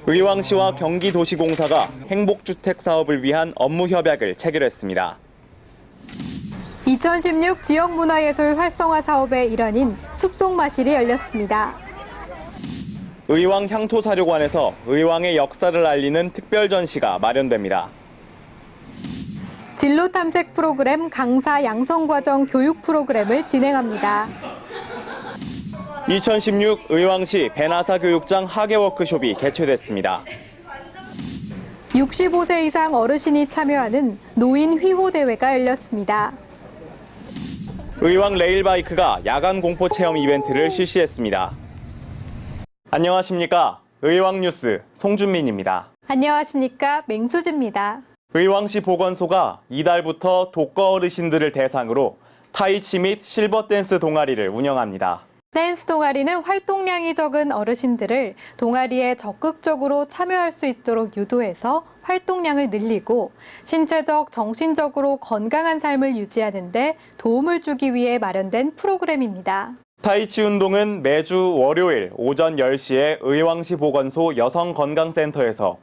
의왕시와 경기도시공사가 행복주택 사업을 위한 업무 협약을 체결했습니다. 2016 지역문화예술 활성화 사업의 일환인 숲속마실이 열렸습니다. 의왕 향토사료관에서 의왕의 역사를 알리는 특별 전시가 마련됩니다. 진로 탐색 프로그램 강사 양성과정 교육 프로그램을 진행합니다. 2016 의왕시 배나사 교육장 학예 워크숍이 개최됐습니다. 65세 이상 어르신이 참여하는 노인 휘호 대회가 열렸습니다. 의왕 레일바이크가 야간 공포 체험 이벤트를 실시했습니다. 안녕하십니까? 의왕 뉴스 송준민입니다. 안녕하십니까? 맹수지입니다. 의왕시 보건소가 이달부터 독거 어르신들을 대상으로 타이치 및 실버 댄스 동아리를 운영합니다. 댄스 동아리는 활동량이 적은 어르신들을 동아리에 적극적으로 참여할 수 있도록 유도해서 활동량을 늘리고 신체적, 정신적으로 건강한 삶을 유지하는 데 도움을 주기 위해 마련된 프로그램입니다. 타이치 운동은 매주 월요일 오전 10시에 의왕시 보건소 여성건강센터에서,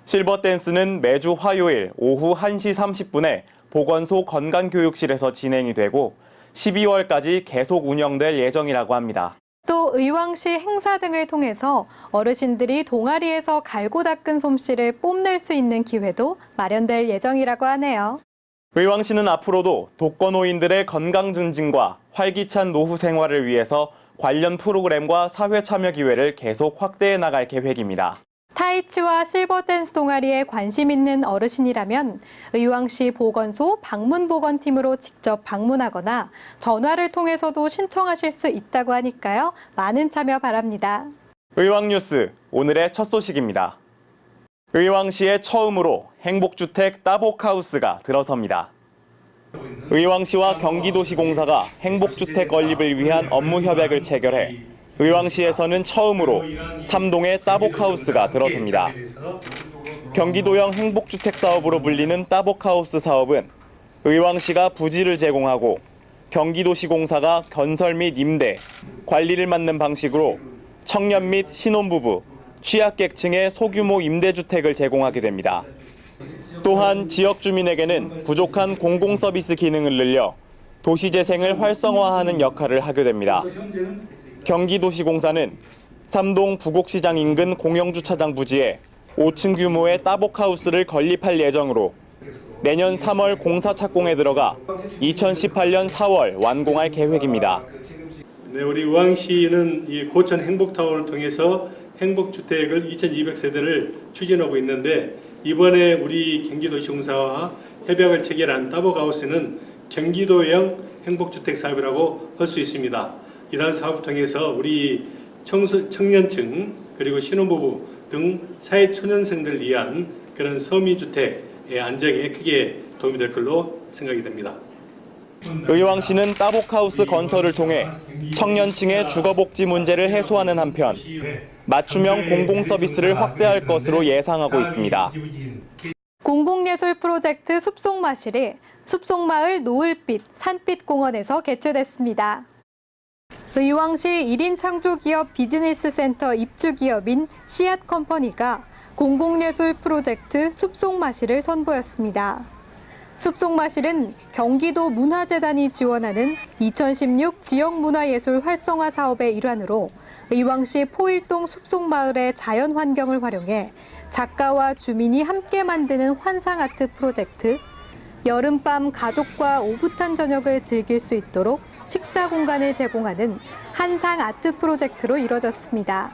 실버 댄스는 매주 화요일 오후 1시 30분에 보건소 건강교육실에서 진행이 되고 12월까지 계속 운영될 예정이라고 합니다. 또 의왕시 행사 등을 통해서 어르신들이 동아리에서 갈고 닦은 솜씨를 뽐낼 수 있는 기회도 마련될 예정이라고 하네요. 의왕시는 앞으로도 독거노인들의 건강 증진과 활기찬 노후 생활을 위해서 관련 프로그램과 사회 참여 기회를 계속 확대해 나갈 계획입니다. 타이치와 실버 댄스 동아리에 관심 있는 어르신이라면 의왕시 보건소 방문보건팀으로 직접 방문하거나 전화를 통해서도 신청하실 수 있다고 하니까요. 많은 참여 바랍니다. 의왕뉴스 오늘의 첫 소식입니다. 의왕시에 처음으로 행복주택 따복하우스가 들어섭니다. 의왕시와 경기도시공사가 행복주택 건립을 위한 업무 협약을 체결해 의왕시에서는 처음으로 3동의 따복하우스가 들어섭니다. 경기도형 행복주택 사업으로 불리는 따복하우스 사업은 의왕시가 부지를 제공하고 경기도시공사가 건설 및 임대, 관리를 맡는 방식으로 청년 및 신혼부부, 취약계층의 소규모 임대주택을 제공하게 됩니다. 또한 지역 주민에게는 부족한 공공서비스 기능을 늘려 도시재생을 활성화하는 역할을 하게 됩니다. 경기도시공사는 3동 부곡시장 인근 공영주차장 부지에 5층 규모의 따복하우스를 건립할 예정으로 내년 3월 공사 착공에 들어가 2018년 4월 완공할 계획입니다. 네, 우리 의왕시는 이 고천 행복타운을 통해서 행복주택을 2,200세대를 추진하고 있는데, 이번에 우리 경기도시공사와 협약을 체결한 따복하우스는 경기도형 행복주택 사업이라고 할 수 있습니다. 이러한 사업을 통해서 우리 청년층 그리고 신혼부부 등 사회초년생들을 위한 그런 서민주택의 안정에 크게 도움이 될 걸로 생각이 됩니다. 의왕시는 따복하우스 건설을 통해 청년층의 주거복지 문제를 해소하는 한편 맞춤형 공공서비스를 확대할 것으로 예상하고 있습니다. 공공예술 프로젝트 숲속마실이 숲속마을 노을빛 산빛 공원에서 개최됐습니다. 의왕시 1인 창조기업 비즈니스센터 입주기업인 씨앗컴퍼니가 공공예술 프로젝트 숲속마실을 선보였습니다. 숲속마실은 경기도 문화재단이 지원하는 2016 지역문화예술 활성화 사업의 일환으로 의왕시 포일동 숲속마을의 자연환경을 활용해 작가와 주민이 함께 만드는 환상아트 프로젝트, 여름밤 가족과 오붓한 저녁을 즐길 수 있도록 식사 공간을 제공하는 한상 아트 프로젝트로 이뤄졌습니다.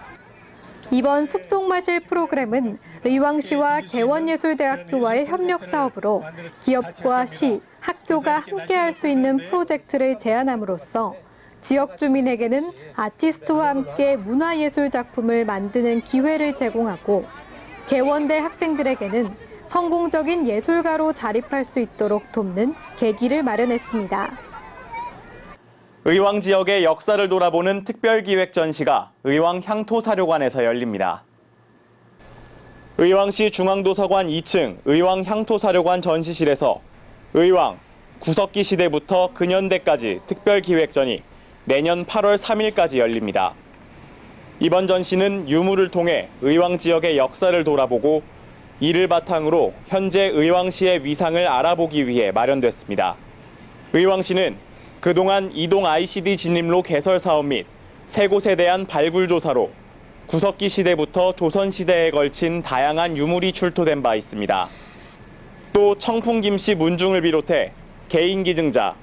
이번 숲속마실 프로그램은 의왕시와 개원예술대학교와의 협력 사업으로 기업과 시, 학교가 함께할 수 있는 프로젝트를 제안함으로써 지역 주민에게는 아티스트와 함께 문화예술 작품을 만드는 기회를 제공하고 개원대 학생들에게는 성공적인 예술가로 자립할 수 있도록 돕는 계기를 마련했습니다. 의왕 지역의 역사를 돌아보는 특별기획 전시가 의왕 향토사료관에서 열립니다. 의왕시 중앙도서관 2층 의왕 향토사료관 전시실에서 의왕, 구석기 시대부터 근현대까지 특별기획전이 내년 8월 3일까지 열립니다. 이번 전시는 유물을 통해 의왕 지역의 역사를 돌아보고 이를 바탕으로 현재 의왕시의 위상을 알아보기 위해 마련됐습니다. 의왕시는 그동안 이동 ICD 진입로 개설 사업 및 세 곳에 대한 발굴 조사로 구석기 시대부터 조선시대에 걸친 다양한 유물이 출토된 바 있습니다. 또 청풍김씨 문중을 비롯해 개인 기증자,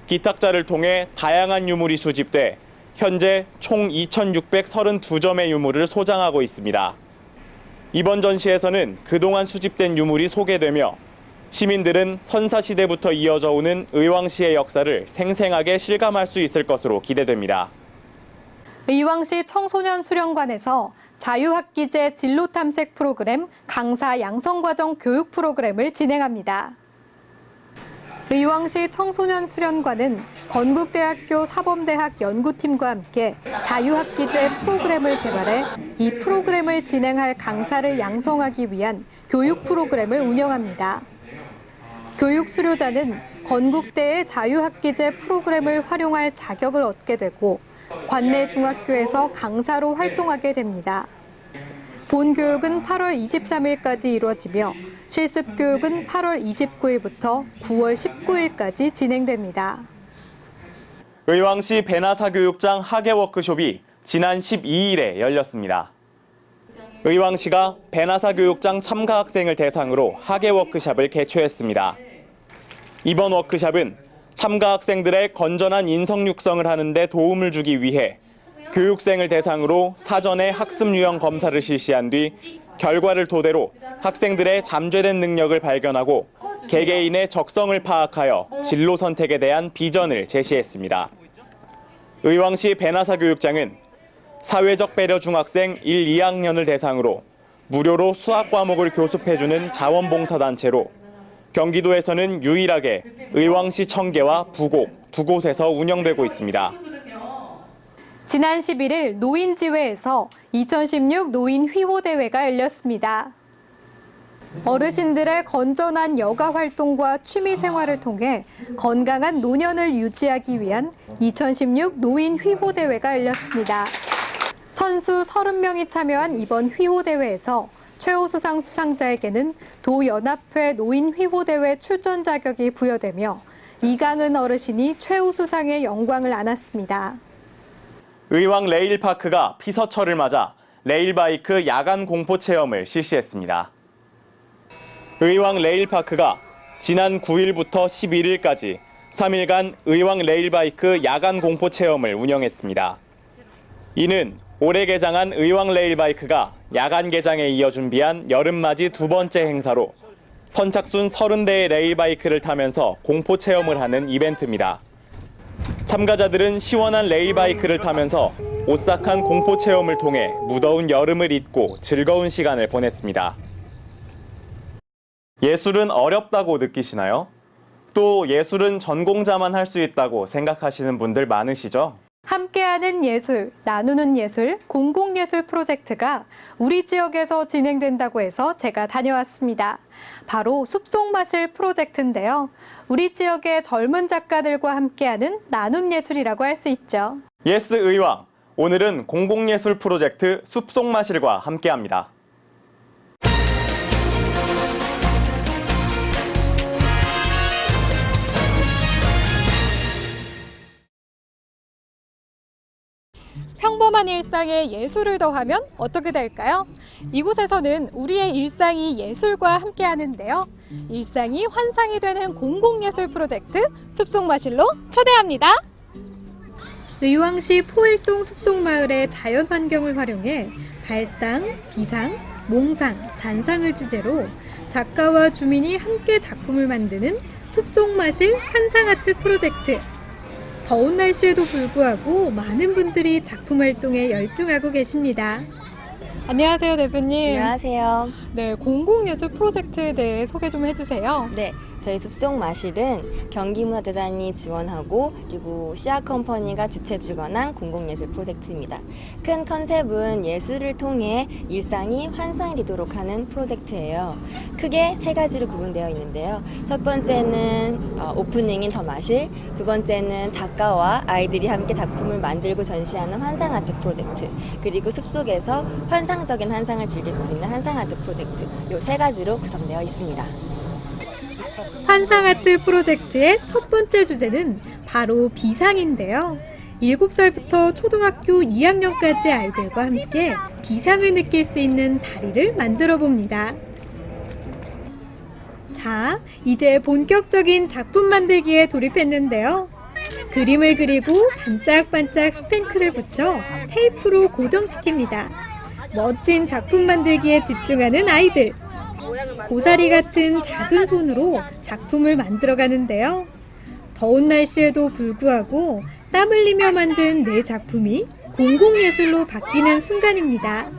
기탁자를 통해 다양한 유물이 수집돼 현재 총 2,632점의 유물을 소장하고 있습니다. 이번 전시에서는 그동안 수집된 유물이 소개되며 시민들은 선사시대부터 이어져 오는 의왕시의 역사를 생생하게 실감할 수 있을 것으로 기대됩니다. 의왕시 청소년 수련관에서 자유학기제 진로 탐색 프로그램 강사 양성과정 교육 프로그램을 진행합니다. 의왕시 청소년 수련관은 건국대학교 사범대학 연구팀과 함께 자유학기제 프로그램을 개발해 이 프로그램을 진행할 강사를 양성하기 위한 교육 프로그램을 운영합니다. 교육 수료자는 건국대의 자유학기제 프로그램을 활용할 자격을 얻게 되고 관내 중학교에서 강사로 활동하게 됩니다. 본 교육은 8월 23일까지 이루어지며 실습 교육은 8월 29일부터 9월 19일까지 진행됩니다. 의왕시 배나사교육장 학예 워크숍이 지난 12일에 열렸습니다. 의왕시가 배나사교육장 참가 학생을 대상으로 학예 워크숍을 개최했습니다. 이번 워크숍은 참가 학생들의 건전한 인성 육성을 하는 데 도움을 주기 위해 교육생을 대상으로 사전에 학습 유형 검사를 실시한 뒤 결과를 토대로 학생들의 잠재된 능력을 발견하고 개개인의 적성을 파악하여 진로 선택에 대한 비전을 제시했습니다. 의왕시 배나사교육장은 사회적 배려 중학생 1, 2학년을 대상으로 무료로 수학 과목을 교습해주는 자원봉사단체로 경기도에서는 유일하게 의왕시 청계와 부곡 두 곳에서 운영되고 있습니다. 지난 11일 노인지회에서 2016 노인휘호대회가 열렸습니다. 어르신들의 건전한 여가 활동과 취미 생활을 통해 건강한 노년을 유지하기 위한 2016 노인휘호대회가 열렸습니다. 선수 30명이 참여한 이번 휘호대회에서 최우수상 수상자에게는 도연합회 노인휘호대회 출전 자격이 부여되며 이강은 어르신이 최우수상의 영광을 안았습니다. 의왕 레일파크가 피서철을 맞아 레일바이크 야간 공포 체험을 실시했습니다. 의왕 레일파크가 지난 9일부터 11일까지 3일간 의왕 레일바이크 야간 공포 체험을 운영했습니다. 이는 올해 개장한 의왕 레일바이크가 야간 개장에 이어 준비한 여름맞이 두 번째 행사로 선착순 30대의 레일바이크를 타면서 공포 체험을 하는 이벤트입니다. 참가자들은 시원한 레일바이크를 타면서 오싹한 공포 체험을 통해 무더운 여름을 잊고 즐거운 시간을 보냈습니다. 예술은 어렵다고 느끼시나요? 또 예술은 전공자만 할 수 있다고 생각하시는 분들 많으시죠? 함께하는 예술, 나누는 예술, 공공예술 프로젝트가 우리 지역에서 진행된다고 해서 제가 다녀왔습니다. 바로 숲속마실 프로젝트인데요. 우리 지역의 젊은 작가들과 함께하는 나눔예술이라고 할 수 있죠. 예스 의왕, 오늘은 공공예술 프로젝트 숲속마실과 함께합니다. 평범한 일상에 예술을 더하면 어떻게 될까요? 이곳에서는 우리의 일상이 예술과 함께 하는데요. 일상이 환상이 되는 공공예술 프로젝트 숲속마실로 초대합니다. 의왕시 포일동 숲속마을의 자연환경을 활용해 발상, 비상, 몽상, 잔상을 주제로 작가와 주민이 함께 작품을 만드는 숲속마실 환상아트 프로젝트. 더운 날씨에도 불구하고 많은 분들이 작품 활동에 열중하고 계십니다. 안녕하세요, 대표님. 안녕하세요. 네, 공공예술 프로젝트에 대해 소개 좀 해주세요. 네, 저희 숲속마실은 경기문화재단이 지원하고 그리고 씨앗컴퍼니가 주최 주관한 공공예술 프로젝트입니다. 큰 컨셉은 예술을 통해 일상이 환상이 되도록 하는 프로젝트예요. 크게 세 가지로 구분되어 있는데요. 첫 번째는 오프닝인 더 마실, 두 번째는 작가와 아이들이 함께 작품을 만들고 전시하는 환상 아트 프로젝트, 그리고 숲속에서 환상적인 환상을 즐길 수 있는 환상 아트 프로젝트, 이 세 가지로 구성되어 있습니다. 환상아트 프로젝트의 첫 번째 주제는 바로 비상인데요. 7살부터 초등학교 2학년까지 아이들과 함께 비상을 느낄 수 있는 다리를 만들어 봅니다. 자, 이제 본격적인 작품 만들기에 돌입했는데요. 그림을 그리고 반짝반짝 스팽크를 붙여 테이프로 고정시킵니다. 멋진 작품 만들기에 집중하는 아이들. 고사리 같은 작은 손으로 작품을 만들어 가는데요. 더운 날씨에도 불구하고 땀 흘리며 만든 내 작품이 공공예술로 바뀌는 순간입니다.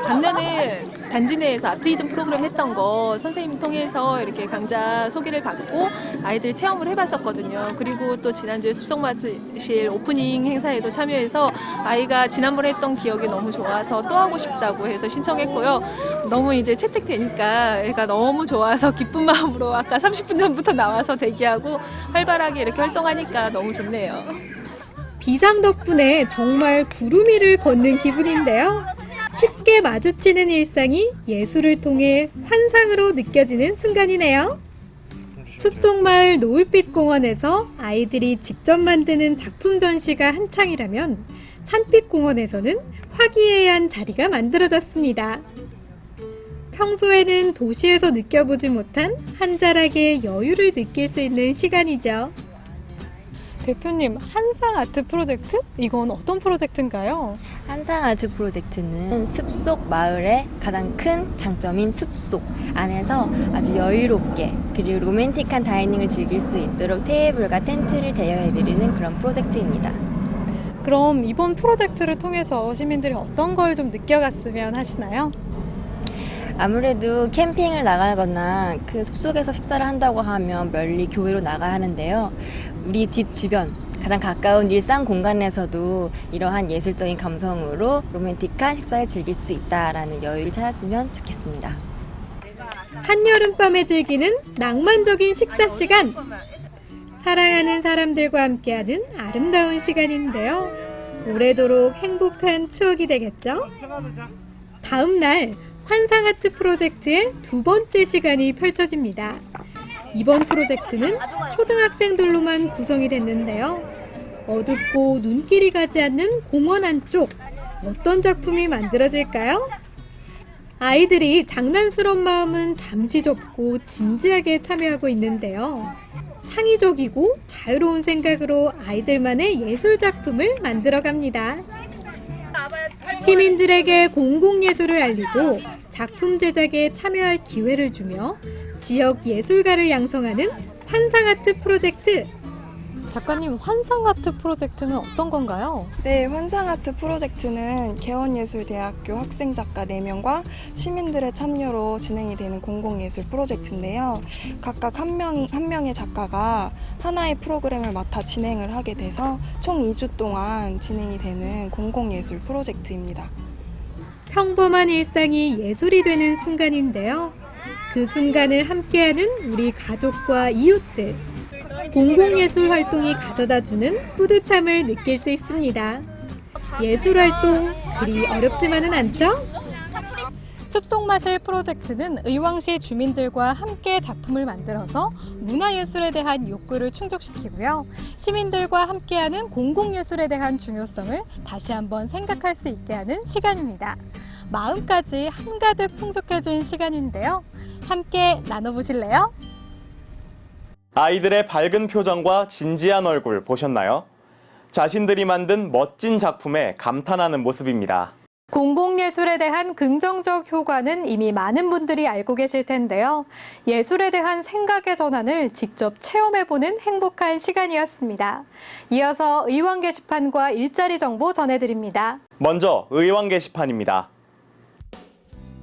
작년에 단지 내에서 아트 히든 프로그램 했던 거 선생님 통해서 이렇게 강좌 소개를 받고 아이들 체험을 해봤었거든요. 그리고 또 지난주에 숲속마실 오프닝 행사에도 참여해서 아이가 지난번에 했던 기억이 너무 좋아서 또 하고 싶다고 해서 신청했고요. 너무 이제 채택되니까 애가 너무 좋아서 기쁜 마음으로 아까 30분 전부터 나와서 대기하고 활발하게 이렇게 활동하니까 너무 좋네요. 비상 덕분에 정말 구름 위를 걷는 기분인데요. 쉽게 마주치는 일상이 예술을 통해 환상으로 느껴지는 순간이네요. 숲속마을 노을빛 공원에서 아이들이 직접 만드는 작품 전시가 한창이라면 산빛 공원에서는 화기애애한 자리가 만들어졌습니다. 평소에는 도시에서 느껴보지 못한 한 자락의 여유를 느낄 수 있는 시간이죠. 대표님, 환상 아트 프로젝트? 이건 어떤 프로젝트인가요? 환상 아트 프로젝트는 숲속 마을의 가장 큰 장점인 숲속 안에서 아주 여유롭게 그리고 로맨틱한 다이닝을 즐길 수 있도록 테이블과 텐트를 대여해드리는 그런 프로젝트입니다. 그럼 이번 프로젝트를 통해서 시민들이 어떤 걸 좀 느껴갔으면 하시나요? 아무래도 캠핑을 나가거나 그 숲속에서 식사를 한다고 하면 멀리 교외로 나가야 하는데요. 우리 집 주변 가장 가까운 일상 공간에서도 이러한 예술적인 감성으로 로맨틱한 식사를 즐길 수 있다라는 여유를 찾았으면 좋겠습니다. 한여름밤에 즐기는 낭만적인 식사 시간. 사랑하는 사람들과 함께하는 아름다운 시간인데요. 오래도록 행복한 추억이 되겠죠? 다음 날 환상 아트 프로젝트의 두 번째 시간이 펼쳐집니다. 이번 프로젝트는 초등학생들로만 구성이 됐는데요. 어둡고 눈길이 가지 않는 공원 안쪽, 어떤 작품이 만들어질까요? 아이들이 장난스러운 마음은 잠시 접고 진지하게 참여하고 있는데요. 창의적이고 자유로운 생각으로 아이들만의 예술 작품을 만들어갑니다. 시민들에게 공공예술을 알리고 작품 제작에 참여할 기회를 주며 지역 예술가를 양성하는 환상아트 프로젝트. 작가님, 환상아트 프로젝트는 어떤 건가요? 네, 환상아트 프로젝트는 개원예술대학교 학생작가 4명과 시민들의 참여로 진행이 되는 공공예술 프로젝트인데요. 각각 한 명의 작가가 하나의 프로그램을 맡아 진행을 하게 돼서 총 2주 동안 진행이 되는 공공예술 프로젝트입니다. 평범한 일상이 예술이 되는 순간인데요. 그 순간을 함께하는 우리 가족과 이웃들. 공공예술 활동이 가져다주는 뿌듯함을 느낄 수 있습니다. 예술 활동 그리 어렵지만은 않죠? 숲속마실 프로젝트는 의왕시 주민들과 함께 작품을 만들어서 문화예술에 대한 욕구를 충족시키고요. 시민들과 함께하는 공공예술에 대한 중요성을 다시 한번 생각할 수 있게 하는 시간입니다. 마음까지 한가득 풍족해진 시간인데요. 함께 나눠보실래요? 아이들의 밝은 표정과 진지한 얼굴 보셨나요? 자신들이 만든 멋진 작품에 감탄하는 모습입니다. 공공예술에 대한 긍정적 효과는 이미 많은 분들이 알고 계실 텐데요. 예술에 대한 생각의 전환을 직접 체험해보는 행복한 시간이었습니다. 이어서 의왕 게시판과 일자리 정보 전해드립니다. 먼저 의왕 게시판입니다.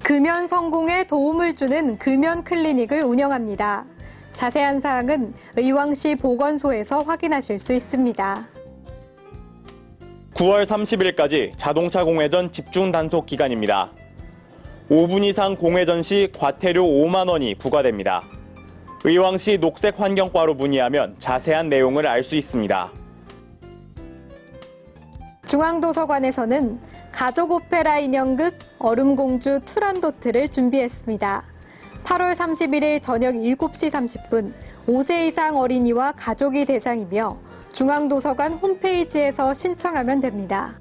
금연 성공에 도움을 주는 금연 클리닉을 운영합니다. 자세한 사항은 의왕시 보건소에서 확인하실 수 있습니다. 9월 30일까지 자동차 공회전 집중 단속 기간입니다. 5분 이상 공회전 시 과태료 5만 원이 부과됩니다. 의왕시 녹색환경과로 문의하면 자세한 내용을 알 수 있습니다. 중앙도서관에서는 가족 오페라 인형극 얼음공주 투란도트를 준비했습니다. 8월 31일 저녁 7시 30분 5세 이상 어린이와 가족이 대상이며 중앙도서관 홈페이지에서 신청하면 됩니다.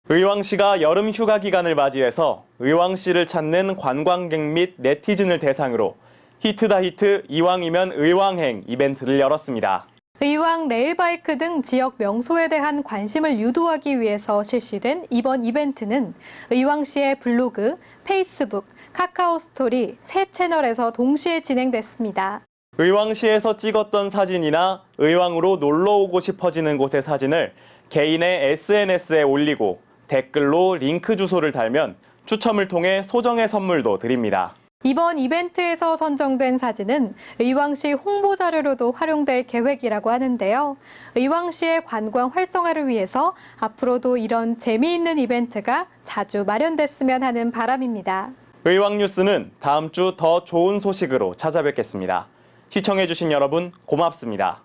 의왕시가 여름 휴가 기간을 맞이해서 의왕시를 찾는 관광객 및 네티즌을 대상으로 히트다 히트 이왕이면 의왕행 이벤트를 열었습니다. 의왕 레일바이크 등 지역 명소에 대한 관심을 유도하기 위해서 실시된 이번 이벤트는 의왕시의 블로그, 페이스북, 카카오 스토리 세 채널에서 동시에 진행됐습니다. 의왕시에서 찍었던 사진이나 의왕으로 놀러 오고 싶어지는 곳의 사진을 개인의 SNS에 올리고 댓글로 링크 주소를 달면 추첨을 통해 소정의 선물도 드립니다. 이번 이벤트에서 선정된 사진은 의왕시 홍보 자료로도 활용될 계획이라고 하는데요. 의왕시의 관광 활성화를 위해서 앞으로도 이런 재미있는 이벤트가 자주 마련됐으면 하는 바람입니다. 의왕뉴스는 다음 주 더 좋은 소식으로 찾아뵙겠습니다. 시청해주신 여러분 고맙습니다.